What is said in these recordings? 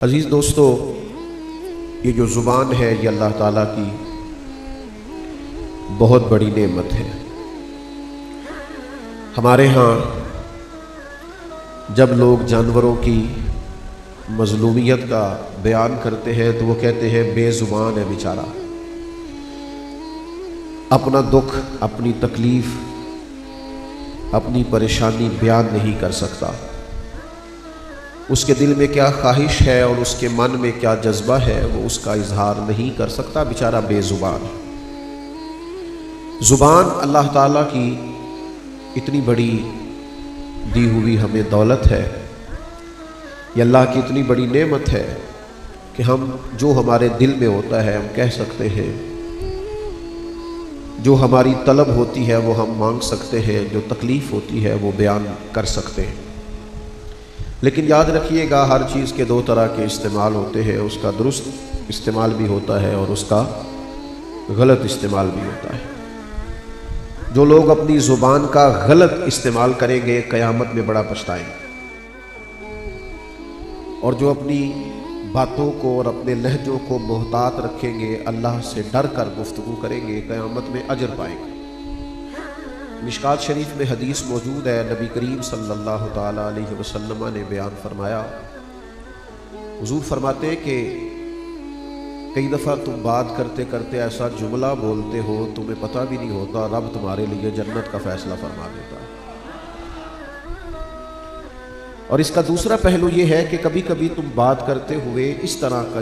عزیز دوستو، یہ جو زبان ہے یہ اللہ تعالیٰ کی بہت بڑی نعمت ہے۔ ہمارے ہاں جب لوگ جانوروں کی مظلومیت کا بیان کرتے ہیں تو وہ کہتے ہیں بے زبان ہے بیچارہ، اپنا دکھ، اپنی تکلیف، اپنی پریشانی بیان نہیں کر سکتا، اس کے دل میں کیا خواہش ہے اور اس کے من میں کیا جذبہ ہے وہ اس کا اظہار نہیں کر سکتا، بیچارہ بے زبان۔ زبان اللہ تعالیٰ کی اتنی بڑی دی ہوئی ہمیں دولت ہے، یہ اللہ کی اتنی بڑی نعمت ہے کہ ہم جو ہمارے دل میں ہوتا ہے ہم کہہ سکتے ہیں، جو ہماری طلب ہوتی ہے وہ ہم مانگ سکتے ہیں، جو تکلیف ہوتی ہے وہ بیان کر سکتے ہیں۔ لیکن یاد رکھیے گا ہر چیز کے دو طرح کے استعمال ہوتے ہیں، اس کا درست استعمال بھی ہوتا ہے اور اس کا غلط استعمال بھی ہوتا ہے۔ جو لوگ اپنی زبان کا غلط استعمال کریں گے قیامت میں بڑا پچھتائیں گے، اور جو اپنی باتوں کو اور اپنے لہجوں کو محتاط رکھیں گے، اللہ سے ڈر کر گفتگو کریں گے، قیامت میں اجر پائیں گے۔ مشکات شریف میں حدیث موجود ہے، نبی کریم صلی اللہ تعالیٰ علیہ وسلم نے بیان فرمایا، حضور فرماتے ہیں کہ کئی دفعہ تم بات کرتے کرتے ایسا جملہ بولتے ہو تمہیں پتہ بھی نہیں ہوتا، رب تمہارے لیے جنت کا فیصلہ فرما دیتا ہے۔ اور اس کا دوسرا پہلو یہ ہے کہ کبھی کبھی تم بات کرتے ہوئے اس طرح کا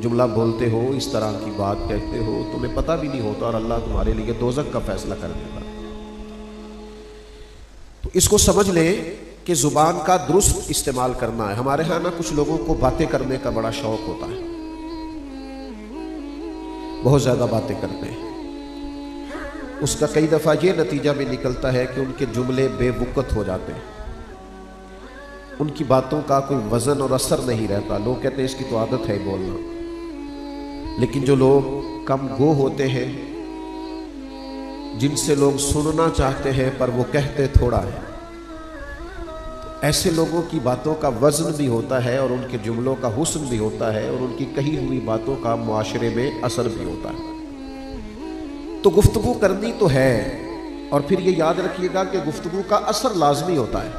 جملہ بولتے ہو، اس طرح کی بات کہتے ہو، تمہیں پتہ بھی نہیں ہوتا اور اللہ تمہارے لیے دوزخ کا فیصلہ کر دیتا ہے۔ تو اس کو سمجھ لیں کہ زبان کا درست استعمال کرنا ہے۔ ہمارے ہاں نا کچھ لوگوں کو باتیں کرنے کا بڑا شوق ہوتا ہے، بہت زیادہ باتیں کرتے ہیں، اس کا کئی دفعہ یہ نتیجہ بھی نکلتا ہے کہ ان کے جملے بے وقت ہو جاتے ہیں، ان کی باتوں کا کوئی وزن اور اثر نہیں رہتا، لوگ کہتے ہیں اس کی تو عادت ہے بولنا۔ لیکن جو لوگ کم گو ہوتے ہیں، جن سے لوگ سننا چاہتے ہیں پر وہ کہتے تھوڑا ہے، ایسے لوگوں کی باتوں کا وزن بھی ہوتا ہے اور ان کے جملوں کا حسن بھی ہوتا ہے اور ان کی کہی ہوئی باتوں کا معاشرے میں اثر بھی ہوتا ہے۔ تو گفتگو کرنی تو ہے، اور پھر یہ یاد رکھیے گا کہ گفتگو کا اثر لازمی ہوتا ہے۔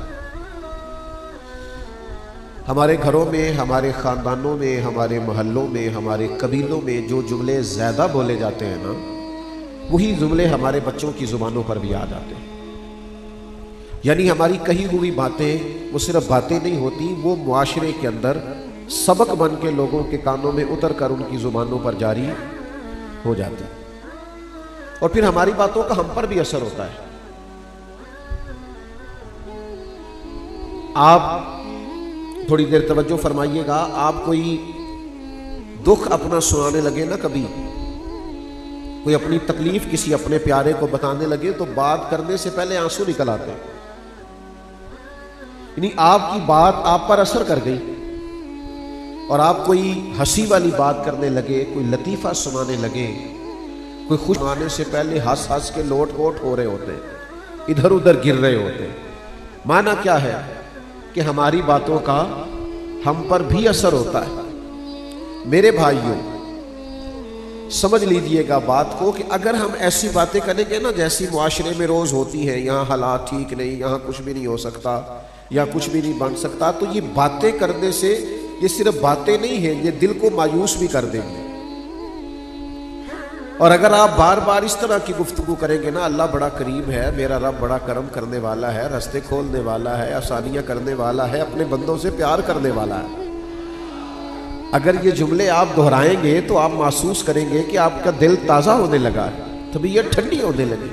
ہمارے گھروں میں، ہمارے خاندانوں میں، ہمارے محلوں میں، ہمارے قبیلوں میں جو جملے زیادہ بولے جاتے ہیں نا، وہی جملے ہمارے بچوں کی زبانوں پر بھی آ جاتے ہیں۔ یعنی ہماری کہی ہوئی باتیں وہ صرف باتیں نہیں ہوتی، وہ معاشرے کے اندر سبق بن کے لوگوں کے کانوں میں اتر کر ان کی زبانوں پر جاری ہو جاتی، اور پھر ہماری باتوں کا ہم پر بھی اثر ہوتا ہے۔ آپ تھوڑی دیر توجہ فرمائیے گا، آپ کوئی دکھ اپنا سنانے لگے نا، کبھی کوئی اپنی تکلیف کسی اپنے پیارے کو بتانے لگے تو بات کرنے سے پہلے آنسو نکل آتے ہیں، یعنی آپ کی بات آپ پر اثر کر گئی، اور آپ کوئی ہنسی والی بات کرنے لگے، کوئی لطیفہ سنانے لگے، کوئی خوش آنے سے پہلے ہنس ہنس کے لوٹ پوٹ ہو رہے ہوتے ہیں، ادھر ادھر گر رہے ہوتے ہیں۔ معنی کیا ہے کہ ہماری باتوں کا ہم پر بھی اثر ہوتا ہے۔ میرے بھائیوں، سمجھ لیجئے گا بات کو کہ اگر ہم ایسی باتیں کریں گے نا جیسی معاشرے میں روز ہوتی ہیں، یہاں حالات ٹھیک نہیں، یہاں کچھ بھی نہیں ہو سکتا یا کچھ بھی نہیں بن سکتا، تو یہ باتیں کرنے سے یہ صرف باتیں نہیں ہیں، یہ دل کو مایوس بھی کر دیں گے۔ اور اگر آپ بار بار اس طرح کی گفتگو کریں گے نا، اللہ بڑا کریم ہے، میرا رب بڑا کرم کرنے والا ہے، راستے کھولنے والا ہے، آسانیاں کرنے والا ہے، اپنے بندوں سے پیار کرنے والا ہے، اگر یہ جملے آپ دہرائیں گے تو آپ محسوس کریں گے کہ آپ کا دل تازہ ہونے لگا ہے، طبیعت ٹھنڈی ہونے لگی۔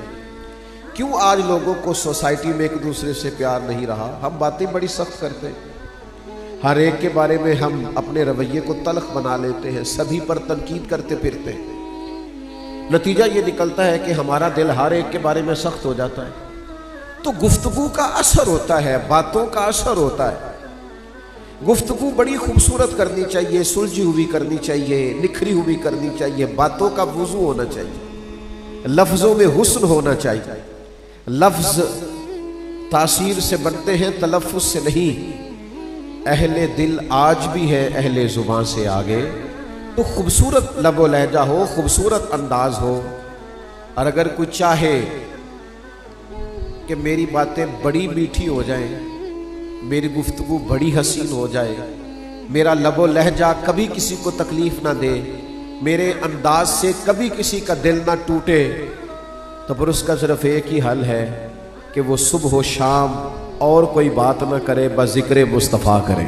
کیوں آج لوگوں کو سوسائٹی میں ایک دوسرے سے پیار نہیں رہا؟ ہم باتیں بڑی سخت کرتے ہیں، ہر ایک کے بارے میں ہم اپنے رویے کو تلخ بنا لیتے ہیں، سبھی پر تنقید کرتے پھرتے ہیں، نتیجہ یہ نکلتا ہے کہ ہمارا دل ہر ایک کے بارے میں سخت ہو جاتا ہے۔ تو گفتگو کا اثر ہوتا ہے، باتوں کا اثر ہوتا ہے۔ گفتگو بڑی خوبصورت کرنی چاہیے، سلجھی ہوئی کرنی چاہیے، نکھری ہوئی کرنی چاہیے، باتوں کا وضو ہونا چاہیے، لفظوں میں حسن ہونا چاہیے۔ لفظ تاثیر سے بنتے ہیں، تلفظ سے نہیں۔ اہل دل آج بھی ہے اہل زبان سے آگے. تو خوبصورت لب و لہجہ ہو، خوبصورت انداز ہو، اور اگر کوئی چاہے کہ میری باتیں بڑی میٹھی ہو جائیں، میری گفتگو بڑی حسین ہو جائے، میرا لب و لہجہ کبھی کسی کو تکلیف نہ دے، میرے انداز سے کبھی کسی کا دل نہ ٹوٹے، تو پھر اس کا صرف ایک ہی حل ہے کہ وہ صبح و شام اور کوئی بات نہ کرے، بس ذکر مصطفیٰ کرے.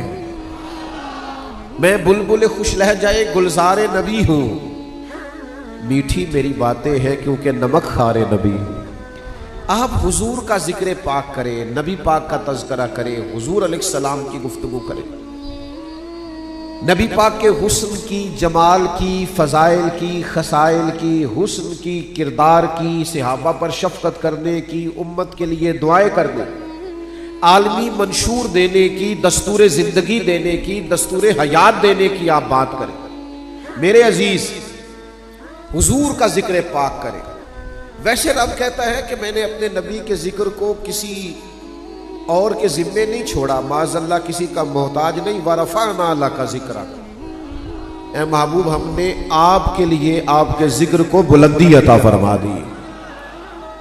میں بلبل خوش لہجہ گلزار نبی ہوں، میٹھی میری باتیں ہیں کیونکہ نمک خار نبی. آپ حضور کا ذکر پاک کریں، نبی پاک کا تذکرہ کریں، حضور علیہ السلام کی گفتگو کریں، نبی پاک کے حسن کی، جمال کی، فضائل کی، خصائل کی، حسن کی، کردار کی، صحابہ پر شفقت کرنے کی، امت کے لیے دعائیں کرنے، عالمی منشور دینے کی، دستور زندگی دینے کی، دستور حیات دینے کی آپ بات کریں. میرے عزیز، حضور کا ذکر پاک کریں. ویسے رب کہتا ہے کہ میں نے اپنے نبی کے ذکر کو کسی اور کے ذمے نہیں چھوڑا، معاذ اللہ کسی کا محتاج نہیں. وَرَفَعْنَا لَكَ ذِكْرَكَ، اے محبوب ہم نے آپ کے لیے آپ کے ذکر کو بلندی عطا فرما دی.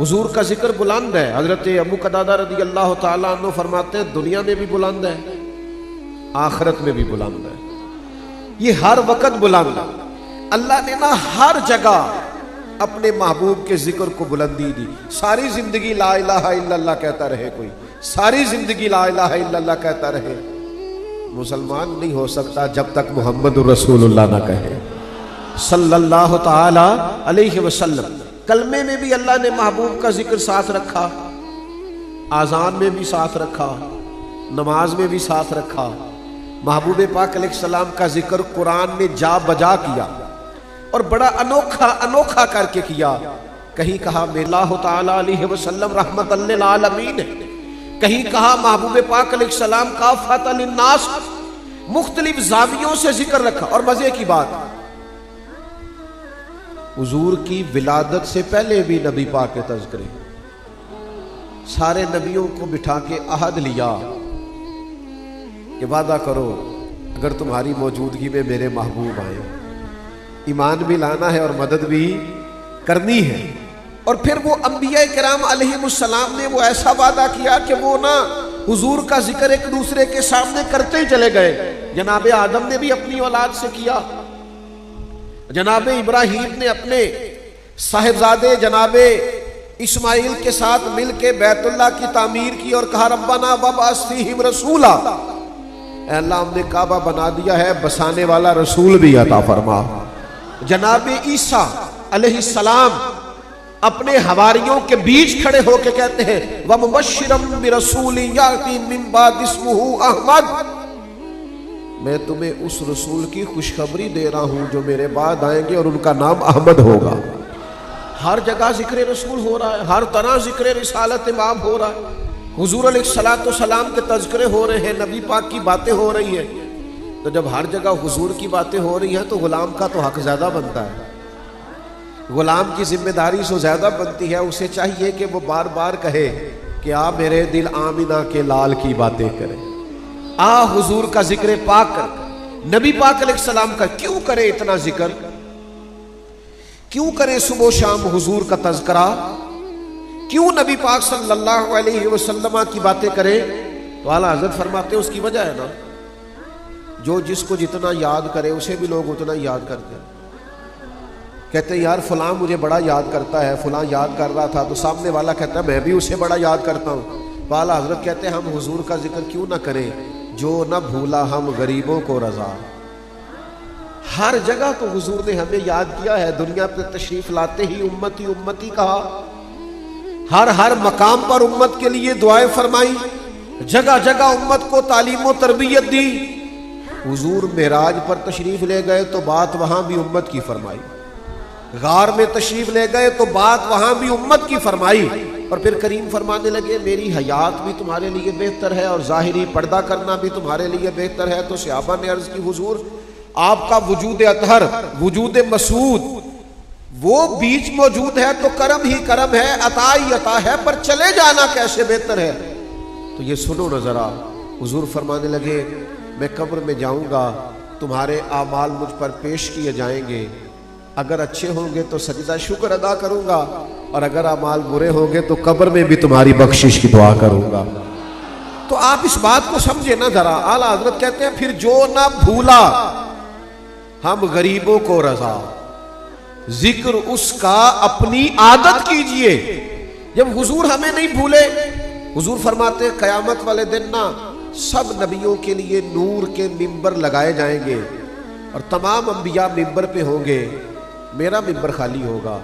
حضور کا ذکر بلند ہے. حضرت ابو قتادہ رضی اللہ تعالیٰ عنہ فرماتے ہیں دنیا میں بھی بلند ہے، آخرت میں بھی بلند ہے، یہ ہر وقت بلند ہے. اللہ نے نا ہر جگہ اپنے محبوب کے ذکر کو بلندی دی. ساری زندگی لا الہ الا اللہ کہتا رہے کوئی، ساری زندگی لا الہ الا اللہ کہتا رہے، مسلمان نہیں ہو سکتا جب تک محمد رسول اللہ نہ کہے صلی اللہ تعالی علیہ وسلم. کلمے میں بھی اللہ نے محبوب کا ذکر ساتھ رکھا، آذان میں بھی ساتھ رکھا، نماز میں بھی ساتھ رکھا. محبوب پاک علیہ السلام کا ذکر قرآن نے جا بجا کیا اور بڑا انوکھا کر کے کیا. کہیں کہا اللہ تعالی علیہ وسلم رحمت للعالمین ہے، کہیں کہا محبوب پاک علیہ السلام کافۃ للناس. مختلف زاویوں سے ذکر رکھا. اور مزے کی بات، حضور کی ولادت سے پہلے بھی نبی پاک کے تذکرے، سارے نبیوں کو بٹھا کے عہد لیا کہ وعدہ کرو اگر تمہاری موجودگی میں میرے محبوب آئے، ایمان بھی لانا ہے اور مدد بھی کرنی ہے. اور پھر وہ انبیاء کرام علیہ السلام نے وہ ایسا وعدہ کیا کہ وہ نا حضور کا ذکر ایک دوسرے کے سامنے کرتے ہی چلے گئے. جناب آدم نے بھی اپنی اولاد سے کیا، جناب ابراہیم نے اپنے صاحبزادے جناب اسماعیل کے ساتھ مل کے بیت اللہ کی تعمیر کی اور کہا ربنا وابعث فیہم رسولا، اے اللہ ہم نے کعبہ بنا دیا ہے، بسانے والا رسول بھی عطا فرما. جناب عیسیٰ علیہ السلام اپنے حواریوں کے بیچ کھڑے ہو کے کہتے ہیں وَمُبَشِّرًا بِرَسُولٍ يَأْتِي مِن بَعْدِهِ اسْمُهُ احمد، میں تمہیں اس رسول کی خوشخبری دے رہا ہوں جو میرے بعد آئیں گے اور ان کا نام احمد ہوگا. ہر جگہ ذکر رسول ہو رہا ہے، ہر طرح ذکر رسالت امام ہو رہا ہے، حضور علیہ السلام کے تذکرے ہو رہے ہیں، نبی پاک کی باتیں ہو رہی ہیں. تو جب ہر جگہ حضور کی باتیں ہو رہی ہیں تو غلام کا تو حق زیادہ بنتا ہے، غلام کی ذمہ داری سو زیادہ بنتی ہے. اسے چاہیے کہ وہ بار بار کہے کہ آ میرے دل آمینہ کے لال کی باتیں کرے، آ حضور کا ذکر پاک کر. نبی پاک علیہ السلام کا کیوں کرے اتنا ذکر، کیوں کرے صبح و شام حضور کا تذکرہ، کیوں نبی پاک صلی اللہ علیہ وسلم کی باتیں کرے؟ تو اعلیٰ حضرت فرماتے ہیں اس کی وجہ ہے نا، جو جس کو جتنا یاد کرے اسے بھی لوگ اتنا یاد کرتے ہیں. کہتے ہیں یار فلاں مجھے بڑا یاد کرتا ہے، فلاں یاد کر رہا تھا، تو سامنے والا کہتا ہے میں بھی اسے بڑا یاد کرتا ہوں. تو اعلیٰ حضرت کہتے ہیں ہم حضور کا ذکر کیوں نہ کریں جو نہ بھولا ہم غریبوں کو رضا. ہر جگہ تو حضور نے ہمیں یاد کیا ہے. دنیا پہ تشریف لاتے ہی امتی امتی کہا، ہر مقام پر امت کے لیے دعائیں فرمائی، جگہ جگہ امت کو تعلیم و تربیت دی. حضور معراج پر تشریف لے گئے تو بات وہاں بھی امت کی فرمائی، غار میں تشریف لے گئے تو بات وہاں بھی امت کی فرمائی. اور پھر کریم فرمانے لگے میری حیات بھی تمہارے لیے بہتر ہے اور ظاہری پردہ کرنا بھی تمہارے لیے بہتر ہے. تو صحابہ نے عرض کی حضور آپ کا وجود اطہر، وجود مسعود وہ بیچ موجود ہے تو کرم ہی کرم ہے، عطا ہی عطا ہے، پر چلے جانا کیسے بہتر ہے. تو یہ سنو نظرا، حضور فرمانے لگے میں قبر میں جاؤں گا، تمہارے اعمال مجھ پر پیش کیے جائیں گے، اگر اچھے ہوں گے تو سجدہ شکر ادا کروں گا، اور اگر اعمال برے ہوں گے تو قبر میں بھی تمہاری بخشش کی دعا کروں گا۔ تو آپ اس بات کو سمجھے نا ذرا۔ اعلیٰ حضرت کہتے ہیں پھر جو نہ بھولا ہم غریبوں کو رضا، ذکر اس کا اپنی عادت کیجئے۔ جب حضور ہمیں نہیں بھولے، حضور فرماتے قیامت والے دن نا سب نبیوں کے لیے نور کے ممبر لگائے جائیں گے اور تمام انبیاء ممبر پہ ہوں گے، میرا ممبر خالی ہوگا۔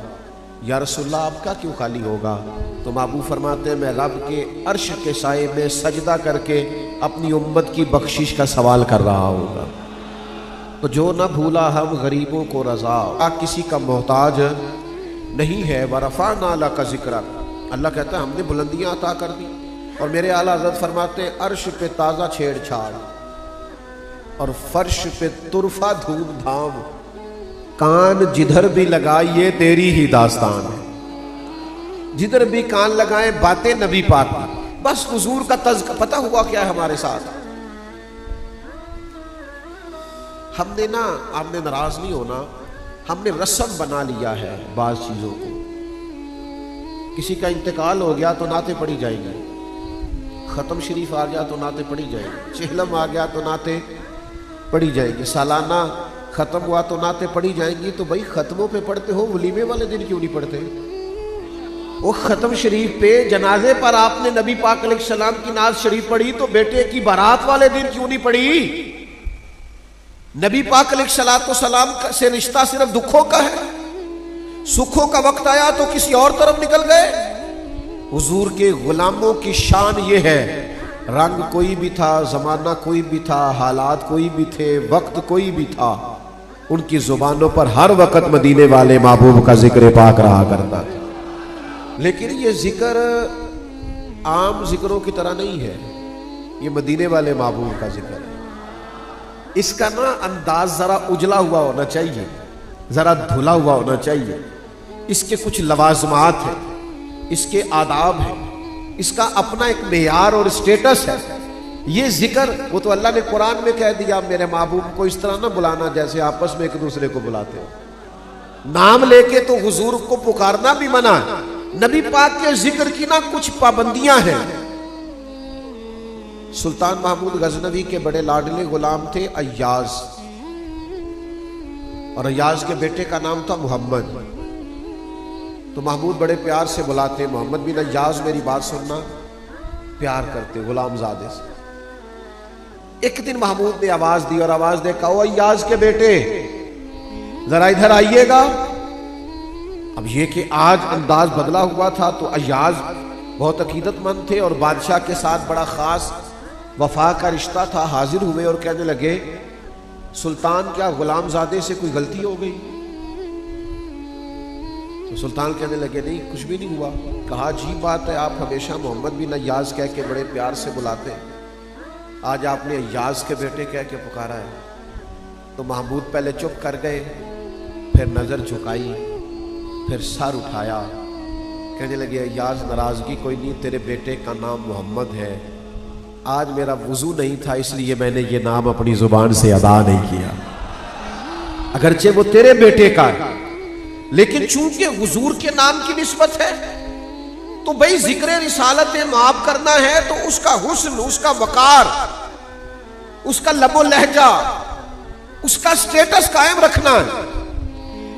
یا رسول اللہ آپ کا کیوں خالی ہوگا؟ تو محبوب فرماتے ہیں میں رب کے عرش کے سائے میں سجدہ کر کے اپنی امت کی بخشش کا سوال کر رہا ہوگا۔ تو جو نہ بھولا ہم غریبوں کو رضا، کسی کا محتاج نہیں ہے۔ ورفعنا لک ذکرک، اللہ کہتا ہے ہم نے بلندیاں عطا کر دی۔ اور میرے اعلیٰ حضرت فرماتے ہیں عرش پہ تازہ چھیڑ چھاڑ اور فرش پہ طرفہ دھوم دھام، کان جدھر بھی لگائیے تیری ہی داستان ہے۔ جدھر بھی کان لگائیں باتیں نبی پاک کی۔ بس حضور کا تذکرہ پتہ ہوا کیا ہے ہمارے ساتھ۔ ہم نے نا، آپ نے ناراض نہیں ہونا، ہم نے رسم بنا لیا ہے بعض چیزوں کو۔ کسی کا انتقال ہو گیا تو نعتیں پڑھی جائیں گی، ختم شریف آ گیا تو نعتیں پڑھی جائیں گی، چہلم آ گیا تو نعتیں پڑھی جائیں گی، سالانہ ختم ہوا تو نعتیں پڑھی جائیں گی۔ تو بھائی ختموں پہ پڑھتے ہو، ولیمے والے دن کیوں نہیں پڑھتے؟ وہ ختم شریف پہ جنازے پر آپ نے نبی پاک علیہ السلام کی نعت شریف پڑھی، تو بیٹے کی بارات والے دن کیوں نہیں پڑھی؟ نبی پاک علیہ السلام سے رشتہ صرف دکھوں کا ہے، سکھوں کا وقت آیا تو کسی اور طرف نکل گئے۔ حضور کے غلاموں کی شان یہ ہے، رنگ کوئی بھی تھا، زمانہ کوئی بھی تھا، حالات کوئی بھی تھے، وقت کوئی بھی تھا، ان کی زبانوں پر ہر وقت مدینے والے محبوب کا ذکر پاک رہا کرتا تھا۔ لیکن یہ ذکر عام ذکروں کی طرح نہیں ہے، یہ مدینے والے محبوب کا ذکر ہے۔ اس کا نا انداز ذرا اجلا ہوا ہونا چاہیے، ذرا دھلا ہوا ہونا چاہیے۔ اس کے کچھ لوازمات ہیں، اس کے آداب ہیں، اس کا اپنا ایک معیار اور اسٹیٹس ہے۔ یہ ذکر وہ تو اللہ نے قرآن میں کہہ دیا میرے محبوب کو اس طرح نہ بلانا جیسے آپس میں ایک دوسرے کو بلاتے ہو۔ نام لے کے تو حضور کو پکارنا بھی منع ہے۔ نبی پاک کے ذکر کی نا کچھ پابندیاں ہیں۔ سلطان محمود غزنوی کے بڑے لاڈلے غلام تھے ایاز، اور ایاز کے بیٹے کا نام تھا محمد۔ تو محمود بڑے پیار سے بلاتے، محمد بن ایاز میری بات سننا، پیار کرتے غلام زادے سے۔ ایک دن محمود نے آواز دی اور آواز دے کہا او ایاز کے بیٹے ذرا ادھر آئیے گا۔ اب یہ کہ آج انداز بدلا ہوا تھا تو ایاز بہت عقیدت مند تھے اور بادشاہ کے ساتھ بڑا خاص وفا کا رشتہ تھا۔ حاضر ہوئے اور کہنے لگے سلطان کیا غلام زادے سے کوئی غلطی ہو گئی؟ تو سلطان کہنے لگے نہیں کچھ بھی نہیں ہوا۔ کہا عجیب بات ہے، آپ ہمیشہ محمد بن ایاز کہہ کے بڑے پیار سے بلاتے ہیں، آج آپ نے ایاز کے بیٹے کہہ کے پکارا ہے۔ تو محمود پہلے چپ کر گئے، پھر نظر جھکائی، پھر سر اٹھایا، کہنے لگے ایاز ناراضگی کوئی نہیں، تیرے بیٹے کا نام محمد ہے، آج میرا وضو نہیں تھا اس لیے میں نے یہ نام اپنی زبان سے ادا نہیں کیا، اگرچہ وہ تیرے بیٹے کا ہے لیکن چونکہ حضور کے نام کی نسبت ہے تو بھئی ذکر رسالت معاف کرنا ہے تو اس کا حسن، اس کا وقار، اس کا لب و لہجہ، اس کا سٹیٹس قائم رکھنا ہے۔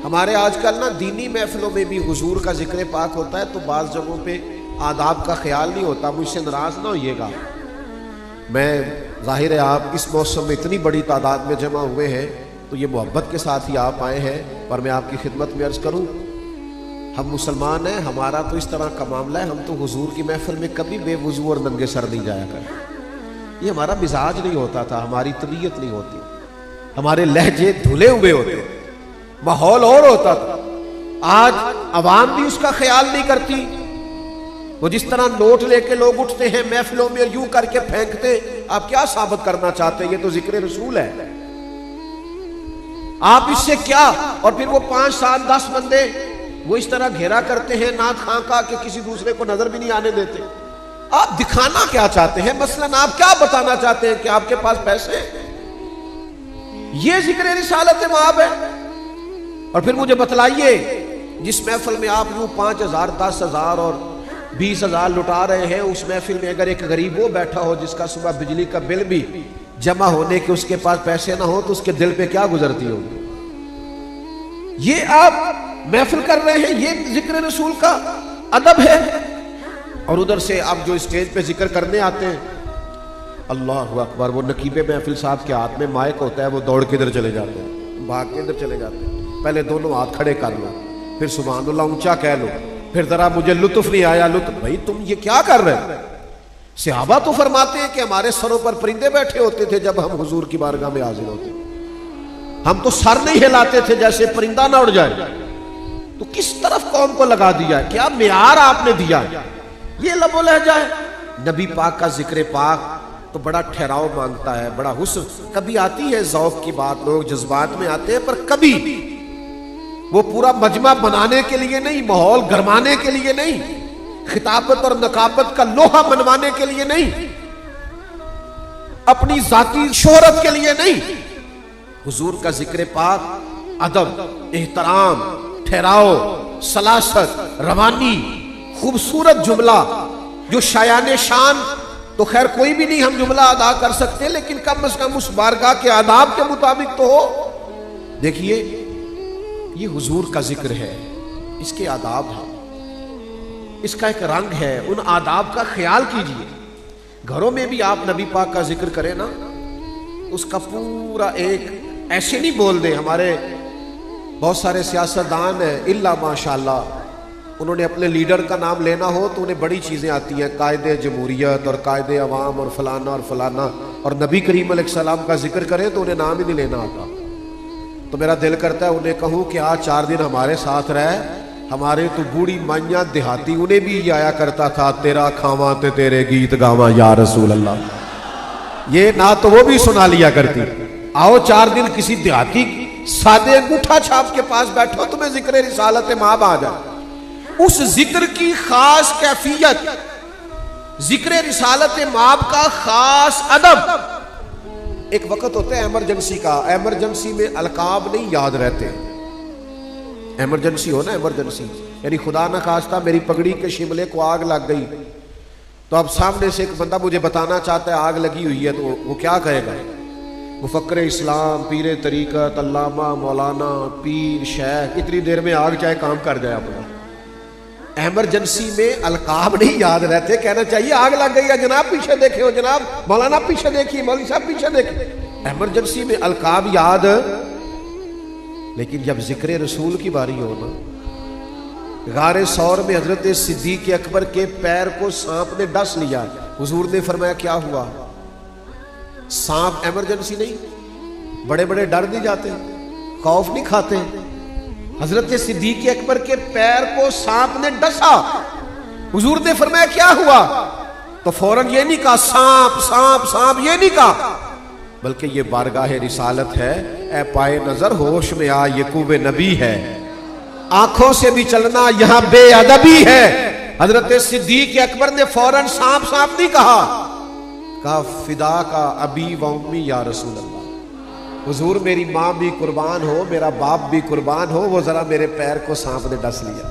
ہمارے آج کل نا دینی محفلوں میں بھی حضور کا ذکر پاک ہوتا ہے تو بعض جگہوں پہ آداب کا خیال نہیں ہوتا، مجھ سے ناراض نہ ہوئیے گا۔ میں ظاہر ہے آپ اس موسم میں اتنی بڑی تعداد میں جمع ہوئے ہیں تو یہ محبت کے ساتھ ہی آپ آئے ہیں، پر میں آپ کی خدمت میں عرض کروں ہم مسلمان ہیں، ہمارا تو اس طرح کا معاملہ ہے، ہم تو حضور کی محفل میں کبھی بے وضو اور ننگے سر نہیں جایا کرتے، یہ ہمارا مزاج نہیں ہوتا تھا، ہماری طبیعت نہیں ہوتی، ہمارے لہجے دھلے ہوئے ہوتے، ماحول اور ہوتا تھا۔ آج عوام بھی اس کا خیال نہیں کرتی، وہ جس طرح نوٹ لے کے لوگ اٹھتے ہیں محفلوں میں یوں کر کے پھینکتے، آپ کیا ثابت کرنا چاہتے ہیں؟ یہ تو ذکر رسول ہے، آپ اس سے کیا؟ اور پھر وہ 5 7 10 بندے وہ اس طرح گھیرا کرتے ہیں نعت خواں کا کہ کسی دوسرے کو نظر بھی نہیں آنے دیتے۔ آپ دکھانا کیا چاہتے ہیں؟ مثلا آپ کیا بتانا چاہتے ہیں کہ آپ کے پاس پیسے ہیں؟ یہ ذکر رسالت مآب ہے. اور پھر مجھے بتلائیے جس محفل میں آپ یوں 5,000 10,000 اور 20,000 لٹا رہے ہیں، اس محفل میں اگر ایک غریب وہ بیٹھا ہو جس کا صبح بجلی کا بل بھی جمع ہونے کے اس کے پاس پیسے نہ ہو تو اس کے دل پہ کیا گزرتی ہوگی. یہ آپ محفل کر رہے ہیں، یہ ذکر رسول کا ادب ہے. اور ادھر سے آپ جو اسٹیج پہ ذکر کرنے آتے ہیں، اللہ اکبر، وہ نقیب محفل صاحب کے ہاتھ میں مائک ہوتا ہے، وہ دوڑ کے ادھر چلے جاتے ہیں، بھاگ کے ادھر چلے جاتے ہیں. پہلے دونوں ہاتھ کھڑے کر لو، پھر سبحان اللہ اونچا کہہ لو، پھر ذرا مجھے لطف نہیں آیا لطف. بھائی تم یہ کیا کر رہے ہیں؟ صحابہ تو فرماتے ہیں کہ ہمارے سروں پر پرندے بیٹھے ہوتے تھے جب ہم حضور کی بارگاہ میں حاضر ہوتے، ہم تو سر نہیں ہلاتے تھے جیسے پرندہ نہ اڑ جائے. تو کس طرف قوم کو لگا دیا ہے؟ کیا معیار آپ نے دیا ہے؟ یہ لب و لہجہ ہے. نبی پاک کا ذکر پاک تو بڑا ٹھہراؤ مانگتا ہے، بڑا حسن. کبھی آتی ہے ذوق کی بات، لوگ جذبات میں آتے ہیں، پر کبھی وہ پورا مجمع بنانے کے لیے نہیں، ماحول گرمانے کے لیے نہیں، خطابت اور نقابت کا لوہا منوانے کے لیے نہیں، اپنی ذاتی شہرت کے لیے نہیں. حضور کا ذکر پاک ادب، احترام، ٹھہراؤ، سلاست، روانی، خوبصورت جملہ جو شایان شان تو خیر کوئی بھی نہیں ہم جملہ ادا کر سکتے، لیکن کم از کم اس بارگاہ کے آداب کے مطابق تو ہو. دیکھیے یہ حضور کا ذکر ہے، اس کے آداب ہیں، اس کا ایک رنگ ہے. ان آداب کا خیال کیجئے. گھروں میں بھی آپ نبی پاک کا ذکر کریں نا، اس کا پورا ایک ایسے نہیں بول دیں. ہمارے بہت سارے سیاستدان ہیں، الا ماشاءاللہ انہوں نے اپنے لیڈر کا نام لینا ہو تو انہیں بڑی چیزیں آتی ہیں، قائد جمہوریت اور قائد عوام اور فلانا اور فلانا. اور نبی کریم علیہ السلام کا ذکر کریں تو انہیں نام ہی نہیں لینا آتا. تو میرا دل کرتا ہے انہیں کہوں کہ آج 4 دن ہمارے ساتھ رہے. ہمارے تو بوڑھی مائیاں دیہاتی انہیں بھی یہ آیا کرتا تھا، تیرا کھاواں تے تیرے گیت گاواں یا رسول اللہ. یہ نہ تو وہ بھی سنا لیا کرتی. آؤ 4 دن کسی دیہاتی سادے انگوٹھا چھاپ کے پاس بیٹھو، تمہیں ذکر رسالت مآب آ جائے. اس ذکر کی خاص کیفیت، ذکر رسالت مآب کا خاص ادب. ایک وقت ہوتا ہے ایمرجنسی کا، ایمرجنسی میں القاب نہیں یاد رہتے. ایمرجنسی ہو نا، ایمرجنسی یعنی خدا نہ خواستہ میری پگڑی کے شملے کو آگ لگ گئی، تو اب سامنے سے ایک بندہ مجھے بتانا چاہتا ہے آگ لگی ہوئی ہے، تو وہ کیا کہے گا؟ مفکر اسلام، پیر طریقت، علامہ، مولانا، پیر، شیخ، اتنی دیر میں آگ چاہے کام کر جائے اپنا. ایمرجنسی میں القاب نہیں یاد رہتے، کہنا چاہیے آگ لگ گئی ہے، جناب پیچھے دیکھیں، ہو جناب مولانا پیچھے دیکھیے، مولوی صاحب پیچھے دیکھیں. ایمرجنسی میں القاب یاد. لیکن جب ذکر رسول کی باری ہو نا، غار ثور میں حضرت صدیق اکبر کے پیر کو سانپ نے ڈس لیا. حضور نے فرمایا کیا ہوا؟ سانپ ایمرجنسی نہیں، بڑے بڑے ڈر نہیں جاتے، خوف نہیں کھاتے. حضرت صدیق اکبر کے پیر کو سانپ نے ڈسا. حضور نے فرمایا کیا ہوا؟ تو فوراً یہ نہیں کہا سانپ سانپ سانپ، یہ نہیں کہا، بلکہ یہ بارگاہ رسالت ہے. اے پائے نظر ہوش میں آ، یہ کوب نبی ہے، آنکھوں سے بھی چلنا یہاں بے ادبی ہے. حضرت صدیق اکبر نے فوراً سانپ سانپ نہیں کہا فدا کا ابی و امی یا رسول اللہ. حضور میری ماں بھی قربان ہو، میرا باپ بھی قربان ہو، وہ ذرا میرے پیر کو سانپ نے ڈس لیا.